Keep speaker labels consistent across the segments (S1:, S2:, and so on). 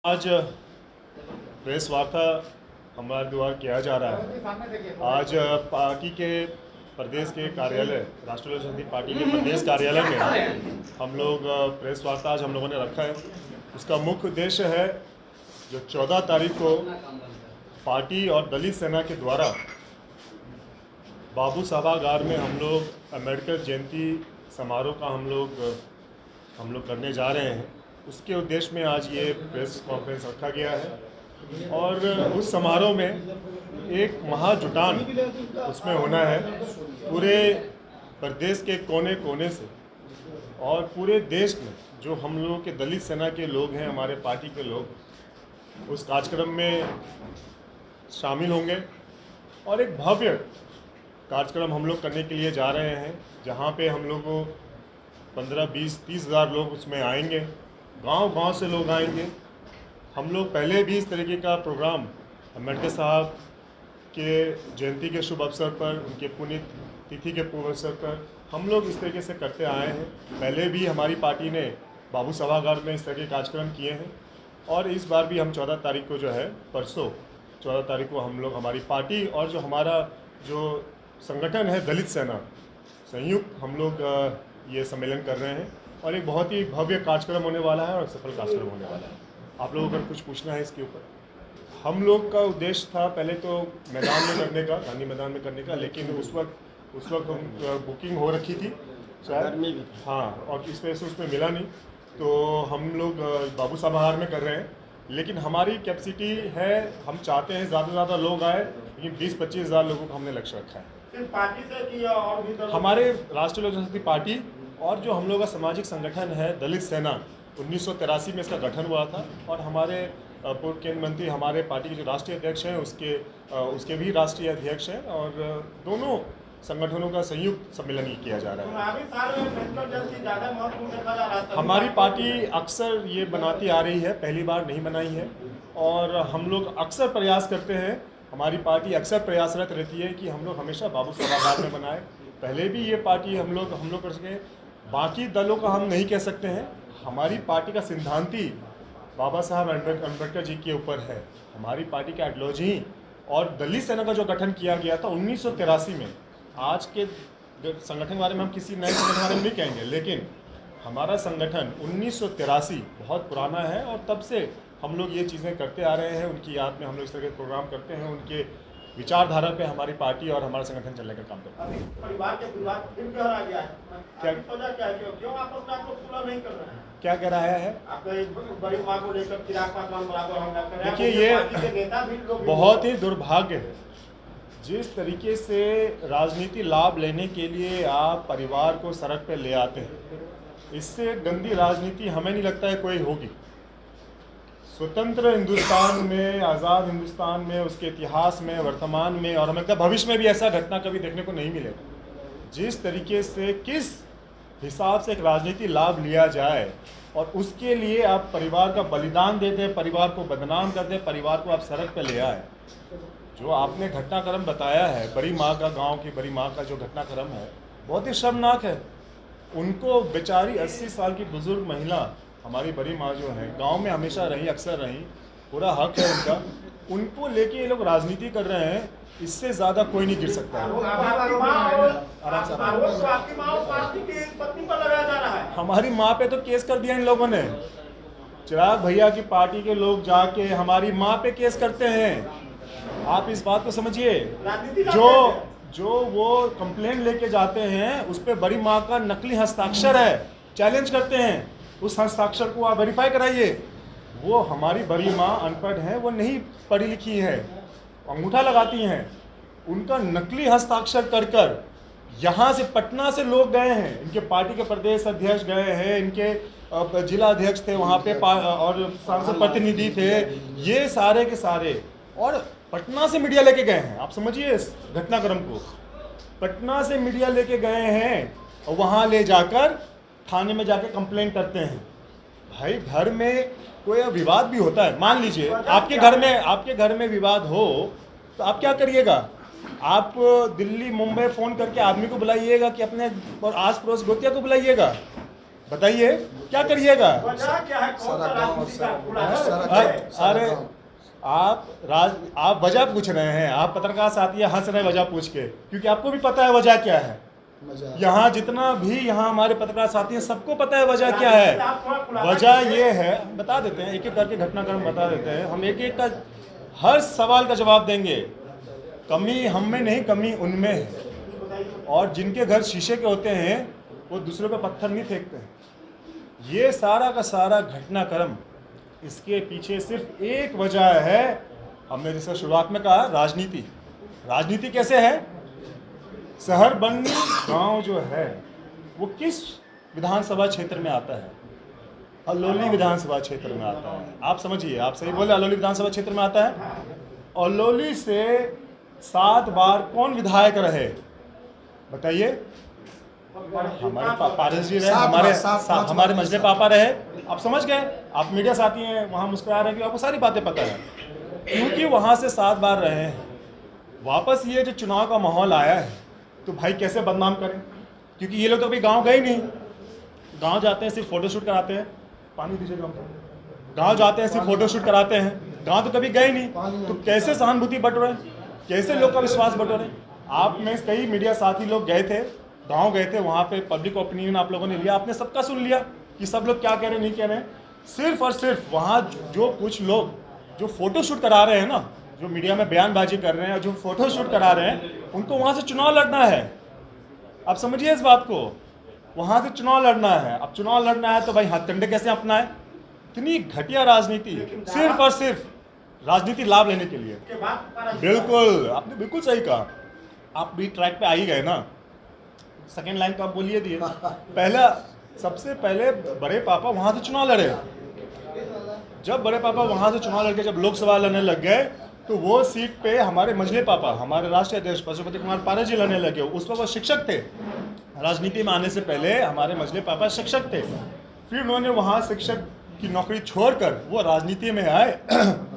S1: आज प्रेस वार्ता हमारे द्वारा किया जा रहा है। आज पार्टी के प्रदेश के कार्यालय, राष्ट्रीय लोक जनशक्ति पार्टी के प्रदेश कार्यालय में हम लोग प्रेस वार्ता आज हम लोगों ने रखा है। उसका मुख्य उद्देश्य है जो 14 तारीख को पार्टी और दलित सेना के द्वारा बाबू सभागार में हम लोग अम्बेडकर जयंती समारोह का हम लोग करने जा रहे हैं। उसके उद्देश्य में आज ये प्रेस कॉन्फ्रेंस रखा गया है और उस समारोह में एक महाजुटान उसमें होना है। पूरे प्रदेश के कोने कोने से और पूरे देश में जो हम लोगों के दलित सेना के लोग हैं, हमारे पार्टी के लोग उस कार्यक्रम में शामिल होंगे और एक भव्य कार्यक्रम हम लोग करने के लिए जा रहे हैं, जहाँ पे हम लोग को 15, 20, 30 हज़ार लोग उसमें आएंगे। गांव-गांव से लोग आएंगे। हम लोग पहले भी इस तरीके का प्रोग्राम अम्बेडकर साहब के जयंती के शुभ अवसर पर, उनके पुण्य तिथि के पूर्व अवसर पर हम लोग इस तरीके से करते आए हैं। पहले भी हमारी पार्टी ने बाबू सभागार में इस तरह के कार्यक्रम किए हैं और इस बार भी हम 14 तारीख को जो है, परसों 14 तारीख को हम लोग हमारी पार्टी और जो हमारा जो संगठन है दलित सेना संयुक्त, हम लोग ये सम्मेलन कर रहे हैं और एक बहुत ही भव्य कार्यक्रम होने वाला है और सफल कार्यक्रम होने वाला है। आप लोगों को अगर कुछ पूछना है इसके ऊपर, हम लोग का उद्देश्य था पहले तो मैदान में करने का, गांधी मैदान में करने का, लेकिन उस वक्त बुकिंग हो रखी थी शायद, हाँ, और इस वजह से उसमें मिला नहीं, तो हम लोग बाबू सभागार में कर रहे हैं। लेकिन हमारी कैपेसिटी है, हम चाहते हैं ज़्यादा से ज़्यादा लोग आए, लेकिन 20-25 हज़ार लोगों का हमने लक्ष्य रखा है।
S2: पार्टी से कि और भी
S1: हमारे राष्ट्रीय लोक जनशक्ति पार्टी और जो हम लोग का सामाजिक संगठन है दलित सेना, 1983 में इसका गठन हुआ था और हमारे पूर्व केंद्र मंत्री, हमारे पार्टी के जो राष्ट्रीय अध्यक्ष हैं उसके भी राष्ट्रीय अध्यक्ष हैं और दोनों संगठनों का संयुक्त सम्मेलन ही किया जा रहा है। हमारी पार्टी अक्सर ये बनाती आ रही है, पहली बार नहीं बनाई है और हम लोग अक्सर प्रयास करते हैं, हमारी पार्टी अक्सर प्रयासरत रहती है कि हम लोग हमेशा बाबू सभागार में बनाए। पहले भी ये पार्टी हम लोग कर सके, बाकी दलों का हम नहीं कह सकते हैं। हमारी पार्टी का सिद्धांती बाबा साहब अम्बेडकर जी के ऊपर है। हमारी पार्टी का आइडियोलॉजी और दलित सेना का जो गठन किया गया था 1983 में, आज के संगठन के बारे में हम किसी नए संगठन के बारे में नहीं कहेंगे, लेकिन हमारा संगठन 1983 बहुत पुराना है और तब से हम लोग ये चीज़ें करते आ रहे हैं। उनकी याद में हम लोग इस तरह के प्रोग्राम करते हैं, उनके विचारधारा पे हमारी पार्टी और हमारा संगठन चलने का काम करता है।
S2: परिवार के विवाद फिर गहरा गया है, क्या क्यों आपस में आपको सुलह नहीं कर रहे हैं?
S1: क्या कह रहा है?
S2: आपके बड़ी मां को लेकर चिराग पासवान बराबर हमला कर रहे हैं।
S1: देखिए, ये बहुत ही दुर्भाग्य है जिस तरीके से राजनीति लाभ लेने के लिए आप परिवार को सड़क पे ले आते हैं। इससे गंदी राजनीति हमें नहीं लगता है कोई होगी। स्वतंत्र हिंदुस्तान में, आज़ाद हिंदुस्तान में, उसके इतिहास में, वर्तमान में और हमें लगता है भविष्य में भी ऐसा घटना कभी देखने को नहीं मिलेगा। जिस तरीके से, किस हिसाब से एक राजनीति लाभ लिया जाए और उसके लिए आप परिवार का बलिदान देते हैं, परिवार को बदनाम करते हैं, परिवार को आप सड़क पर ले आए। जो आपने घटनाक्रम बताया है, बड़ी माँ का, गाँव की बड़ी माँ का जो घटनाक्रम है, बहुत ही शर्मनाक है। उनको बेचारी 80 साल की बुजुर्ग महिला, हमारी बड़ी माँ जो है, गांव में हमेशा रही, अक्सर रही, पूरा हक है उनका, उनको लेके ये लोग राजनीति कर रहे हैं। इससे ज़्यादा कोई नहीं गिर सकता है। हमारी माँ पे तो केस कर दिया इन लोगों ने। चिराग भैया की पार्टी के लोग जाके हमारी माँ पे केस करते हैं। आप इस बात को समझिए। जो वो कंप्लेंट लेके जाते हैं उस पर बड़ी माँ का नकली हस्ताक्षर है, चैलेंज करते हैं, उस हस्ताक्षर को आप वेरीफाई कराइए। वो हमारी बड़ी माँ अनपढ़ है, वो नहीं पढ़ी लिखी है, अंगूठा लगाती हैं। उनका नकली हस्ताक्षर कर यहाँ से पटना से लोग गए हैं, इनके पार्टी के प्रदेश अध्यक्ष गए हैं, इनके जिला अध्यक्ष थे वहाँ पे और सांसद प्रतिनिधि थे, ये सारे के सारे, और पटना से मीडिया लेके गए हैं। आप समझिए इस घटनाक्रम को, पटना से मीडिया लेके गए हैं और वहाँ ले जाकर थाने में जाके कंप्लेंट करते हैं। भाई, घर में कोई विवाद भी होता है। मान लीजिए आपके घर में विवाद हो तो आप क्या करिएगा? आप दिल्ली, मुंबई फ़ोन करके आदमी को बुलाइएगा कि अपने और आस पड़ोस गोतिया को बुलाइएगा। बताइए क्या करिएगा?
S2: वजह क्या है? कौन सा
S3: सारा गांव और
S2: राजनीति का खुला
S1: अरे आप वजह पूछ रहे हैं, आप पत्रकार साथी हैं, हंस रहे हैं वजह पूछ के, क्योंकि आपको भी पता है वजह क्या है। यहाँ जितना भी यहाँ हमारे पत्रकार साथी हैं सबको पता है वजह क्या है। वजह ये है, बता देते हैं, एक एक करके घटनाक्रम बता देते हैं, हम एक एक का हर सवाल का जवाब देंगे। कमी हम में नहीं, कमी उनमें है। और जिनके घर शीशे के होते हैं वो दूसरों पे पत्थर नहीं फेंकते हैं। ये सारा का सारा घटनाक्रम, इसके पीछे सिर्फ एक वजह है। हमने जैसे शुरुआत में कहा, राजनीति। राजनीति कैसे है? शहर बन्नी गांव जो है वो किस विधानसभा क्षेत्र में आता है? अलौली विधानसभा क्षेत्र में आता है। आप समझिए, आप सही बोले, अलौली विधानसभा क्षेत्र में आता है। अलौली से 7 बार कौन विधायक रहे बताइए? हमारे पारस जी रहे, हमारे मजले पापा रहे। आप समझ गए, आप मीडिया साथी हैं, वहाँ मुस्कुरा रहे हैं कि आपको सारी बातें पता है, क्योंकि वहाँ से 7 बार रहे हैं। वापस ये जो चुनाव का माहौल आया है तो भाई कैसे बदनाम करें? क्योंकि ये लोग तो अभी गांव गए नहीं। गांव जाते हैं सिर्फ फोटोशूट कराते हैं, पानी दीजिए गांव जाते हैं सिर्फ फोटोशूट कराते हैं, गांव तो कभी गए नहीं। तो कैसे सहानुभूति बटोरे, कैसे लोग का विश्वास बटोरे? आप में कई मीडिया साथी लोग गए थे, गांव गए थे, वहाँ पे पब्लिक ओपिनियन आप लोगों ने लिया, आपने सबका सुन लिया कि सब लोग क्या कह रहे हैं, नहीं कह रहे हैं। सिर्फ और सिर्फ वहाँ जो कुछ लोग जो फोटोशूट करा रहे हैं ना, जो मीडिया में बयानबाजी कर रहे हैं, जो फोटोशूट करा रहे हैं, उनको वहाँ से चुनाव लड़ना है। आप समझिए इस बात को, वहाँ से चुनाव लड़ना है। अब चुनाव लड़ना है तो भाई हथकंडे कैसे अपनाए? इतनी घटिया राजनीति, सिर्फ और सिर्फ राजनीति लाभ लेने के लिए। बिल्कुल, आपने बिल्कुल सही कहा। आप भी ट्रैक पे आ ही गए ना, सेकेंड लाइन तो आप बोलिए दिए। पहला, सबसे पहले बड़े पापा वहाँ से चुनाव लड़े। जब बड़े पापा वहाँ से चुनाव लड़के जब लोकसभा लड़ने लग गए तो वो सीट पे हमारे मजले पापा, हमारे राष्ट्रीय अध्यक्ष पशुपति कुमार पारस जी लड़ने लगे। उस पर वो शिक्षक थे, राजनीति में आने से पहले हमारे मजले पापा शिक्षक थे। फिर उन्होंने वहाँ शिक्षक की नौकरी छोड़कर वो राजनीति में आए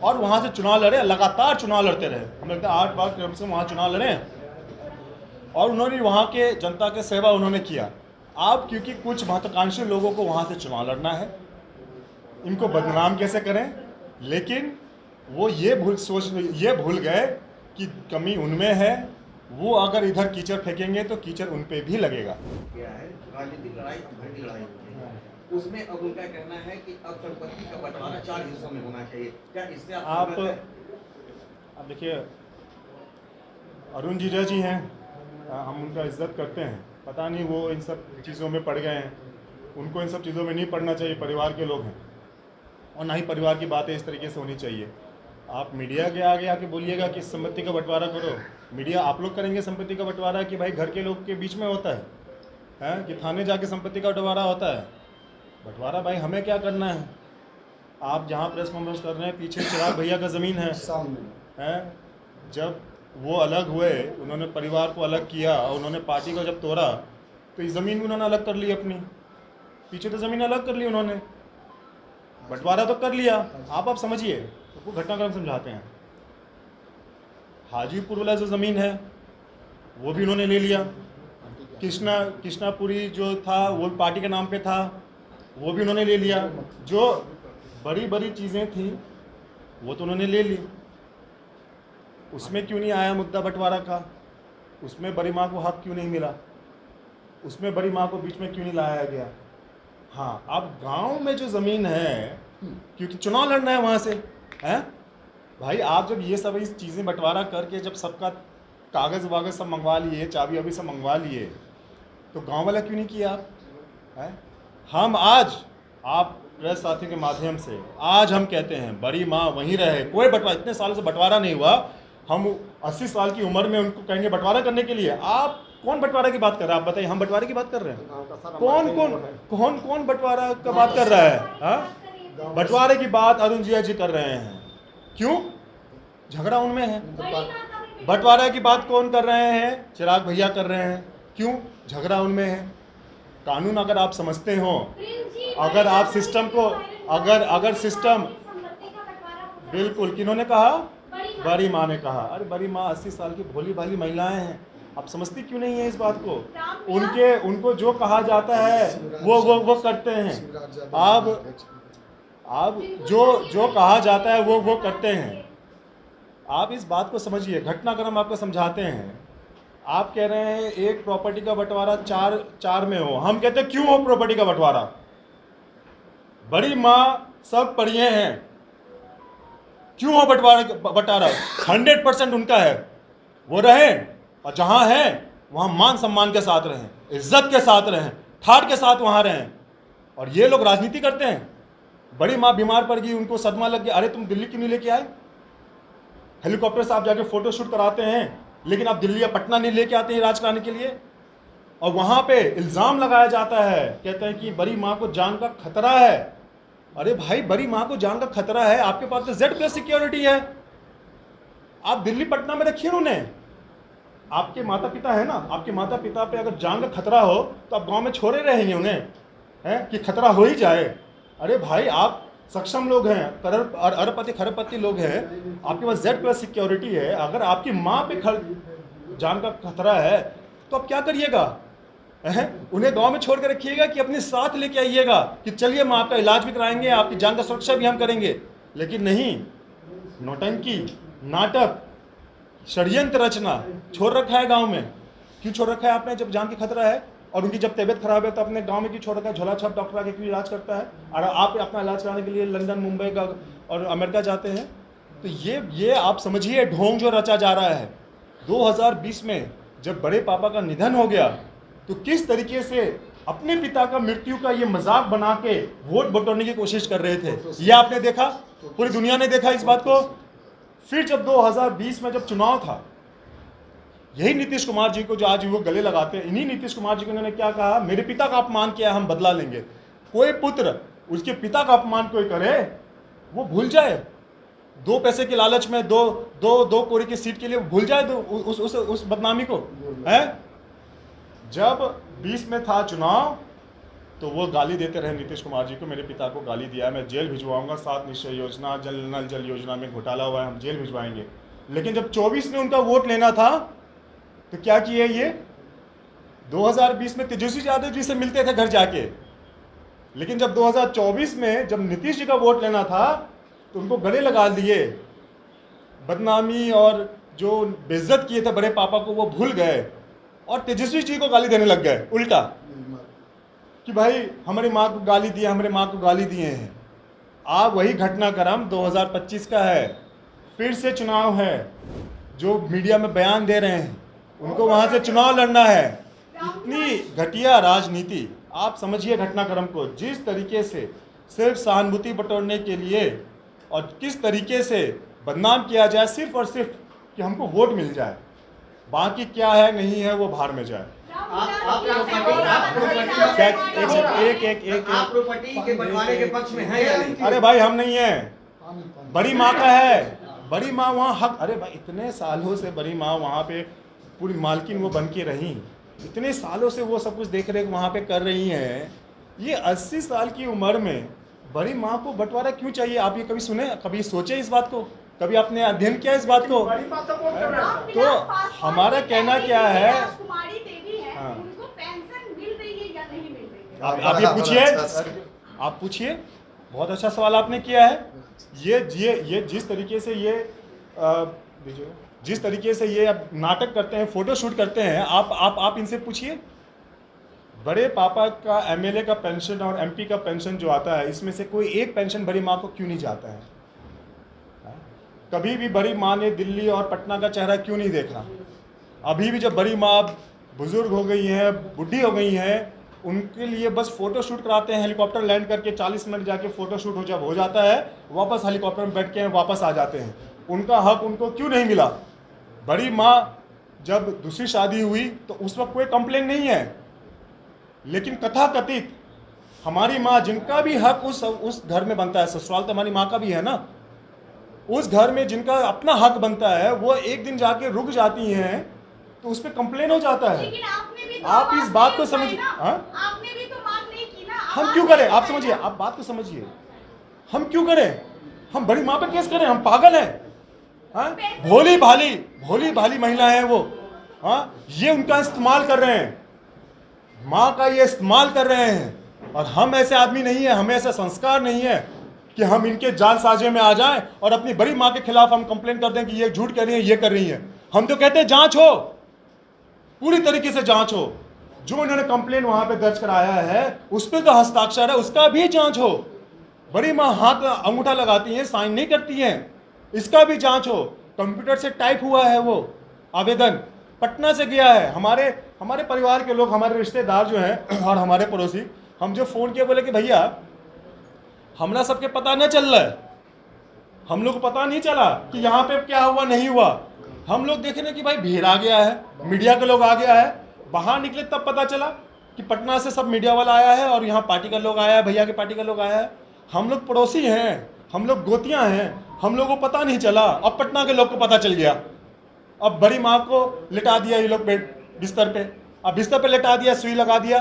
S1: और वहाँ से चुनाव लड़े, लगातार चुनाव लड़ते रहे। हम लगता है 8 बार क्रम से वहाँ चुनाव लड़े और उन्होंने वहाँ के जनता के सेवा उन्होंने किया। आप क्योंकि कुछ महत्वाकांक्षी लोगों को वहाँ से चुनाव लड़ना है, इनको बदनाम कैसे करें, लेकिन वो ये भूल गए कि कमी उनमें है। वो अगर इधर कीचड़ फेंकेंगे तो कीचड़ उन पे भी लगेगा।
S4: क्या है राजनीतिक लड़ाई, भड़की लड़ाई होती है, उसमें अब उनका कहना है कि अब संपत्ति का बंटवारा 4 हिस्सों में होना चाहिए। क्या इससे आप
S1: देखिए, अरुण जीजा जी हैं, हम उनका इज्जत करते हैं, पता नहीं वो इन सब चीज़ों में पड़ गए हैं। उनको इन सब चीज़ों में नहीं पड़ना चाहिए, परिवार के लोग हैं और ना ही परिवार की बातें इस तरीके से होनी चाहिए। आप मीडिया के आगे आके बोलिएगा कि संपत्ति का बंटवारा करो, मीडिया आप लोग करेंगे संपत्ति का बंटवारा कि भाई घर के लोग के बीच में होता है कि थाने जाके संपत्ति का बंटवारा होता है? बंटवारा भाई हमें क्या करना है? आप जहाँ प्रेस कॉन्फ्रेंस कर रहे हैं, पीछे चिराग भैया का ज़मीन है, जब वो अलग हुए, उन्होंने परिवार को अलग किया और उन्होंने पार्टी को जब तोड़ा तो इस ज़मीन भी उन्होंने अलग कर ली अपनी, पीछे तो ज़मीन अलग कर ली उन्होंने, बंटवारा तो कर लिया। आप समझिए, तो वो घटनाक्रम समझाते हैं। हाजीपुर वाला जो ज़मीन है वो भी उन्होंने ले लिया। कृष्णापुरी जो था वो पार्टी के नाम पे था, वो भी उन्होंने ले लिया। जो बड़ी बड़ी चीज़ें थी वो तो उन्होंने ले ली। उसमें क्यों नहीं आया मुद्दा बंटवारा का? उसमें बड़ी माँ को हक क्यों नहीं मिला? उसमें बड़ी माँ को बीच में क्यों नहीं लाया गया? हाँ, अब गांव में जो ज़मीन है, क्योंकि चुनाव लड़ना है वहाँ से, हैं भाई, आप जब ये सब इस चीज़ें बंटवारा करके जब सबका कागज़ वागज़ सब मंगवा लिए, चाबी वाबी सब मंगवा लिए, तो गांव वाला क्यों नहीं किया आप? हैं हम आज आप प्रेस साथी के माध्यम से आज हम कहते हैं बड़ी माँ वहीं रहे। कोई बंटवारा, इतने सालों से बंटवारा नहीं हुआ, हम 80 साल की उम्र में उनको कहेंगे बंटवारा करने के लिए? आप कौन बंटवारे की बात कर रहा है? आप बताइए, हम बंटवारे की बात कर रहे हैं? कौन बंटवारा का बात कर रहा है? हाँ, बंटवारे की बात अरुण जी कर रहे हैं। क्यों? झगड़ा उनमें है। बंटवारे की बात कौन कर रहे हैं? चिराग भैया कर रहे हैं। क्यों? झगड़ा उनमें है। कानून अगर आप समझते हो, अगर आप सिस्टम को अगर सिस्टम, बिल्कुल, किन्होंने कहा? बड़ी माँ ने कहा। अरे बड़ी माँ 80 साल की भोली भाली महिलाएं हैं, आप समझती क्यों नहीं है इस बात को? उनको जो कहा जाता है वो करते हैं। आप जो कहा जाता है वो करते हैं। आप इस बात को समझिए, घटनाक्रम आपको समझाते हैं। आप कह रहे हैं एक प्रॉपर्टी का बंटवारा चार में हो, हम कहते हैं क्यों हो प्रॉपर्टी का बंटवारा? बड़ी माँ सब पढ़िए हैं, क्यों हो बंटवारा? 100% उनका है, वो रहें, और जहां है वहां मान सम्मान के साथ रहें, इज्जत के साथ रहें, ठाट के साथ वहां रहें। और ये लोग राजनीति करते हैं। बड़ी माँ बीमार पड़ गई, उनको सदमा लग गया, अरे तुम दिल्ली क्यों नहीं लेके आए? हेलीकॉप्टर से आप जाके फोटो शूट कराते हैं, लेकिन आप दिल्ली या पटना नहीं लेके आते हैं राज कराने के लिए। और वहां पे इल्जाम लगाया जाता है, कहते हैं कि बड़ी माँ को जान का खतरा है। अरे भाई, बड़ी माँ को जान का खतरा है, आपके पास तो Z+ सिक्योरिटी है, आप दिल्ली पटना में रखिए उन्हें। आपके माता पिता है ना, आपके माता पिता पे अगर जान का खतरा हो तो आप गांव में छोड़े रहेंगे उन्हें, हैं कि खतरा हो ही जाए? अरे भाई, आप सक्षम लोग हैं, अरबपति खरबपति लोग हैं, आपके पास Z+ सिक्योरिटी है। अगर आपकी माँ पे जान का खतरा है तो आप क्या करिएगा? उन्हें गांव में छोड़ कर रखिएगा कि अपने साथ लेके आइएगा कि चलिए माँ आपका इलाज भी कराएंगे, आपकी जान का सुरक्षा भी हम करेंगे? लेकिन नहीं, नौटंकी, नाटक, षड्यंत्र रचना छोड़ रखा है गांव में। क्यों छोड़ रखा है आपने? जब जान की खतरा है। और उनकी जब तबीयत खराब है तो अपने गांव में क्यों छोड़ रखा है? झोला छाप डॉक्टर आके क्यों इलाज करता है? और आप अपना इलाज कराने के लिए लंदन, मुंबई का और अमेरिका जाते हैं। तो ये आप समझिए ढोंग जो रचा जा रहा है। 2020 में जब बड़े पापा का निधन हो गया तो किस तरीके से अपने पिता का मृत्यु का ये मजाक बना के वोट बटोरने की कोशिश कर रहे थे, ये आपने देखा, पूरी दुनिया ने देखा इस बात को। फिर जब 2020 में जब चुनाव था, यही नीतीश कुमार जी को जो आज वो गले लगाते हैं, इन्हीं नीतीश कुमार जी को उन्होंने क्या कहा? मेरे पिता का अपमान किया, हम बदला लेंगे। कोई पुत्र उसके पिता का अपमान कोई करे, वो भूल जाए, 2 पैसे के लालच में दो कोरी की सीट के लिए भूल जाए उस बदनामी को, है? जब 20 में था चुनाव तो वो गाली देते रहे नीतीश कुमार जी को, मेरे पिता को गाली दिया, मैं जेल भिजवाऊंगा, 7 निश्चय योजना, जल योजना में घोटाला हुआ है, हम जेल भिजवाएंगे। लेकिन जब 24 में उनका वोट लेना था तो क्या किए ये? 2020 में तेजस्वी यादव जी से मिलते थे घर जाके, लेकिन जब 2024 में जब नीतीश जी का वोट लेना था तो उनको गले लगा दिए। बदनामी और जो बेइज्जत किए थे बड़े पापा को वो भूल गए और तेजस्वी जी को गाली देने लग गए उल्टा, कि भाई हमारी माँ को गाली दिया, हमारे माँ को गाली दिए हैं। आप वही घटनाक्रम 2025 का है, फिर से चुनाव है। जो मीडिया में बयान दे रहे हैं उनको वहां से चुनाव लड़ना है। इतनी घटिया राजनीति, आप समझिए घटनाक्रम को, जिस तरीके से सिर्फ सहानुभूति बटोरने के लिए और किस तरीके से बदनाम किया जाए सिर्फ और सिर्फ कि हमको वोट मिल जाए, बाकी क्या है नहीं है वो बाहर में जाए।
S4: आप प्रॉपर्टी के बंटवारे के पक्ष में हैं या नहीं?
S1: अरे भाई, हम नहीं हैं, बड़ी माँ का है। बड़ी माँ वहाँ हक, अरे भाई इतने सालों से बड़ी माँ वहाँ पे पूरी मालकिन वो बन के रही, इतने सालों से वो सब कुछ देख रेख वहाँ पे कर रही हैं। ये 80 साल की उम्र में बड़ी माँ को बंटवारा क्यों चाहिए? आप ये कभी सुने, कभी सोचे इस बात को? कभी आपने अध्ययन किया इस बात को? तो हमारा कहना क्या है, आप ये पूछिए, आप पूछिए, बहुत अच्छा सवाल आपने किया है। ये जिस तरीके से ये अब नाटक करते हैं, फोटो शूट करते हैं, आप इनसे पूछिए। बड़े पापा का एमएलए का पेंशन और एमपी का पेंशन जो आता है, इसमें से कोई एक पेंशन बड़ी माँ को क्यों नहीं जाता है? कभी भी बड़ी माँ ने दिल्ली और पटना का चेहरा क्यों नहीं देखा? अभी भी जब बड़ी माँ बुजुर्ग हो गई हैं, बुढ़ी हो गई हैं, उनके लिए बस फोटो शूट कराते हैं, हेलीकॉप्टर लैंड करके 40 मिनट जाके फोटो शूट जब हो जाता है, वापस हेलीकॉप्टर में बैठ के वापस आ जाते हैं। उनका हक उनको क्यों नहीं मिला? बड़ी माँ जब दूसरी शादी हुई तो उस वक्त कोई कंप्लेन नहीं है, लेकिन कथाकथित हमारी माँ, जिनका भी हक उस घर में बनता है, ससुराल तो हमारी माँ का भी है ना, उस घर में जिनका अपना हक बनता है, वो एक दिन जाके रुक जाती हैं तो उस पर कंप्लेन हो जाता है। आप इस बात को समझिए।
S3: आपने भी तो मांग नहीं की ना।
S1: हम क्यों करें? आप समझिए, आप बात को समझिए, हम क्यों करें? हम बड़ी माँ पे केस करें? हम पागल हैं? भोली भाली महिला है वो, हाँ, ये उनका इस्तेमाल कर रहे हैं, माँ का ये इस्तेमाल कर रहे हैं। और हम ऐसे आदमी नहीं है, हमें ऐसा संस्कार नहीं है कि हम इनके जालसाजी में आ जाएं और अपनी बड़ी माँ के खिलाफ हम कंप्लेन कर दें कि ये झूठ कह रही है, ये कर रही है। हम तो कहते हैं जांच हो, पूरी तरीके से जांच हो। जो इन्होंने कंप्लेन वहां पे दर्ज कराया है उस पर तो हस्ताक्षर है, उसका भी जांच हो। बड़ी माँ हाथ अंगूठा लगाती हैं, साइन नहीं करती हैं, इसका भी जांच हो। कंप्यूटर से टाइप हुआ है वो आवेदन, पटना से गया है। हमारे परिवार के लोग, हमारे रिश्तेदार जो हैं और हमारे पड़ोसी, हम जो फ़ोन किए बोले कि भैया हमरा सबके पता न चल रहा है, हम लोग को पता नहीं चला कि यहाँ पे क्या हुआ नहीं हुआ। हम लोग देख रहे कि भाई भीड़ आ गया है, मीडिया के लोग आ गया है, बाहर निकले तब पता चला कि पटना से सब मीडिया वाला आया है और यहाँ पार्टी का लोग आया है, भैया की पार्टी का लोग आया है। हम लोग पड़ोसी हैं, हम लोग गोतियाँ हैं, हम लोग को पता नहीं चला। अब पटना के लोग को पता चल गया। अब बड़ी माँ को लिटा दिया ये लोग बेड बिस्तर पे, अब बिस्तर पे लिटा दिया, सुई लगा दिया।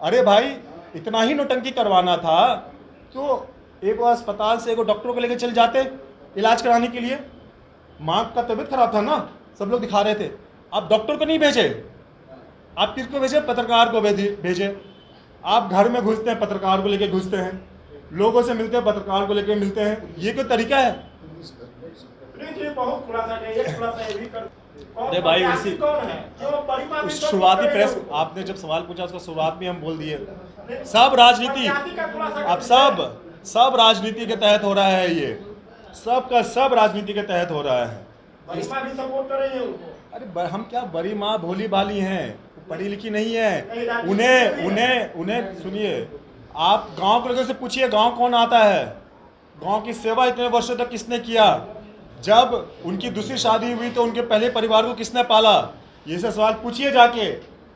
S1: अरे भाई इतना ही नौटंकी करवाना था तो एक अस्पताल से एक डॉक्टर को लेकर चल जाते इलाज कराने के लिए। माँ का तबीयत खराब था ना, सब लोग दिखा रहे थे। आप डॉक्टर को नहीं भेजे, आप किसको भेजे? पत्रकार को भेजे। आप घर में घुसते हैं, पत्रकार को लेके घुसते हैं, लोगों से मिलते हैं, पत्रकार को लेके मिलते हैं। ये कोई तरीका है?
S2: बहुत खुलासा है, खुलासा ये भी कर।
S1: अरे भाई उसी
S2: कौन है जो बड़ी माँ भी
S1: शुरुआती प्रेस आपने जब सवाल पूछा उसका शुरुआत में हम बोल दिए, सब राजनीति, अब सब राजनीति के तहत हो रहा है। ये सब का सब राजनीति के तहत हो रहा है।
S2: बड़ी माँ भी सपोर्ट कर रही है उनको।
S1: अरे हम क्या, बड़ी माँ भोली भाली हैं, पढ़ी लिखी नहीं है। उन्हें सुनिए, आप गांव के लोगों से पूछिए गांव कौन आता है, गांव की सेवा इतने वर्षों तक किसने किया, जब उनकी दूसरी शादी हुई तो उनके पहले परिवार को किसने पाला, ये सब सवाल पूछिए जाके।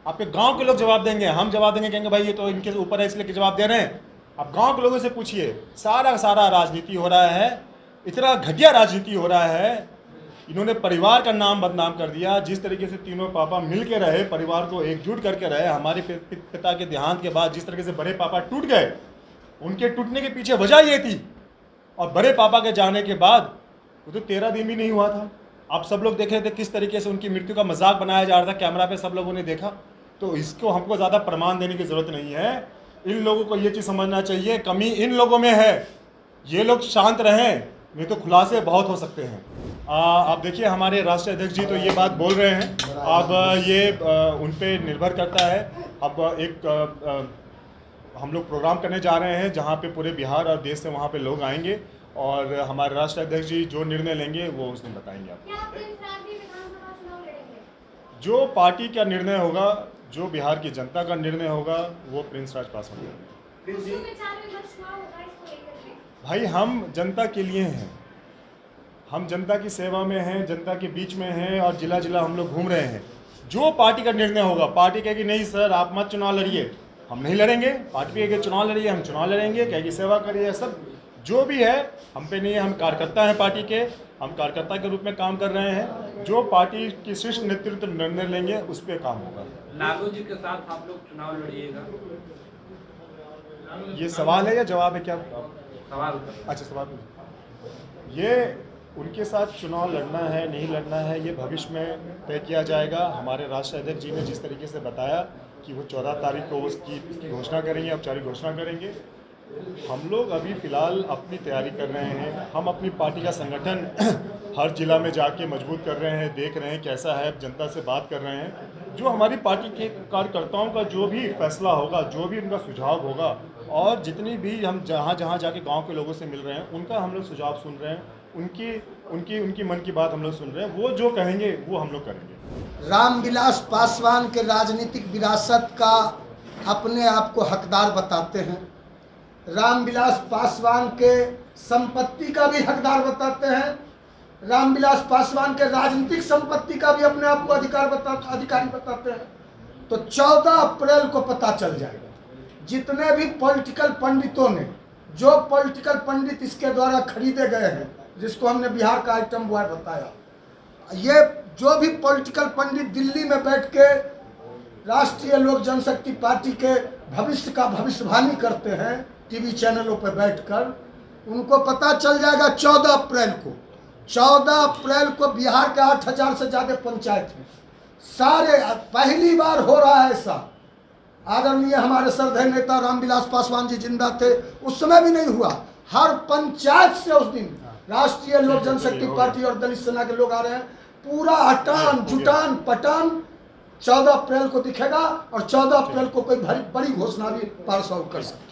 S1: आपके गांव के लोग जवाब देंगे, हम जवाब देंगे, कहेंगे भाई ये तो इनके ऊपर है इसलिए जवाब दे रहे हैं। आप गांव के लोगों से पूछिए, सारा राजनीति हो रहा है, इतना घटिया राजनीति हो रहा है। इन्होंने परिवार का नाम बदनाम कर दिया। जिस तरीके से तीनों पापा मिल के रहे, परिवार को एकजुट करके रहे, हमारे पिता के देहांत के बाद जिस तरीके से बड़े पापा टूट गए, उनके टूटने के पीछे वजह ये थी। और बड़े पापा के जाने के बाद वो तो 13 दिन भी नहीं हुआ था। आप सब लोग देख रहे थे किस तरीके से उनकी मृत्यु का मजाक बनाया जा रहा था, कैमरा पे सब लोगों ने देखा। तो इसको हमको ज़्यादा प्रमाण देने की ज़रूरत नहीं है। इन लोगों को ये चीज़ समझना चाहिए, कमी इन लोगों में है। ये लोग शांत रहें, नहीं तो खुलासे बहुत हो सकते हैं। आप देखिए हमारे राष्ट्रीय अध्यक्ष जी तो ये बात बोल रहे हैं, अब ये उन पे निर्भर करता है। अब हम लोग प्रोग्राम करने जा रहे हैं जहाँ पे पूरे बिहार और देश से वहाँ पे लोग आएंगे और हमारे राष्ट्रीय अध्यक्ष जी जो निर्णय लेंगे वो उस दिन बताएंगे आपको।
S3: क्या प्रिंस राज भी विधानसभा चुनाव लड़ेंगे?
S1: जो पार्टी का निर्णय होगा, जो बिहार की जनता का निर्णय होगा, वो प्रिंस राज पासवान करेंगे।
S3: उसमें 4 विपक्ष चुनाव होगा, इसको लेकर के
S1: भाई हम जनता के लिए हैं, हम जनता की सेवा में हैं, जनता के बीच में हैं और जिला जिला हम लोग घूम रहे हैं। जो पार्टी का निर्णय होगा, पार्टी कहेगी नहीं सर आप मत चुनाव लड़िए, हम नहीं लड़ेंगे। पार्टी कहेगी चुनाव लड़िए, हम चुनाव लड़ेंगे। कहेगी सेवा करिए, सब जो भी है हम पे नहीं है। हम कार्यकर्ता हैं पार्टी के, हम कार्यकर्ता के रूप में काम कर रहे हैं। जो पार्टी की शीर्ष नेतृत्व निर्णय लेंगे उस पर काम होगा।
S5: लालू जी के साथ आप लोग चुनाव लड़िएगा?
S1: ये सवाल है या जवाब है? क्या
S5: सवाल?
S1: अच्छा सवाल। ये उनके साथ चुनाव लड़ना है नहीं लड़ना है ये भविष्य में तय किया जाएगा। हमारे राष्ट्रीय अध्यक्ष जी ने जिस तरीके से बताया कि वो 14 तारीख को उसकी घोषणा करेंगे, औपचारिक घोषणा करेंगे। हम लोग अभी फ़िलहाल अपनी तैयारी कर रहे हैं। हम अपनी पार्टी का संगठन हर जिला में जाके मजबूत कर रहे हैं, देख रहे हैं कैसा है, जनता से बात कर रहे हैं। जो हमारी पार्टी के कार्यकर्ताओं का जो भी फैसला होगा, जो भी उनका सुझाव होगा, और जितनी भी हम जहाँ जहाँ जाके गांव के लोगों से मिल रहे हैं उनका हम लोग सुझाव सुन रहे हैं, उनकी मन की बात हम लोग सुन रहे हैं। वो जो कहेंगे वो हम लोग करेंगे।
S6: रामविलास पासवान के राजनीतिक विरासत का अपने आप को हकदार बताते हैं, रामविलास पासवान के संपत्ति का भी हकदार बताते हैं, रामविलास पासवान के राजनीतिक संपत्ति का भी अपने आप को अधिकारी बताते हैं। तो 14 अप्रैल को पता चल जाएगा। जितने भी पॉलिटिकल पंडितों ने, जो पॉलिटिकल पंडित इसके द्वारा खरीदे गए हैं, जिसको हमने बिहार का आइटम बॉय बताया, ये जो भी पॉलिटिकल पंडित दिल्ली में बैठ के राष्ट्रीय लोक जनशक्ति पार्टी के भविष्य का भविष्यवाणी करते हैं टीवी चैनलों पर बैठकर, उनको पता चल जाएगा 14 अप्रैल को। 14 अप्रैल को बिहार के 8000 से ज़्यादा पंचायत हैं, सारे पहली बार हो रहा है ऐसा। आदरणीय हमारे श्रद्धेय नेता रामविलास पासवान जी जिंदा थे उस समय भी नहीं हुआ। हर पंचायत से उस दिन राष्ट्रीय लोक जनशक्ति पार्टी और दलित सेना के लोग आ रहे हैं। पूरा हटान जुटान पटान 14 अप्रैल को दिखेगा और 14 अप्रैल को कोई बड़ी घोषणा भी पास कर सकते।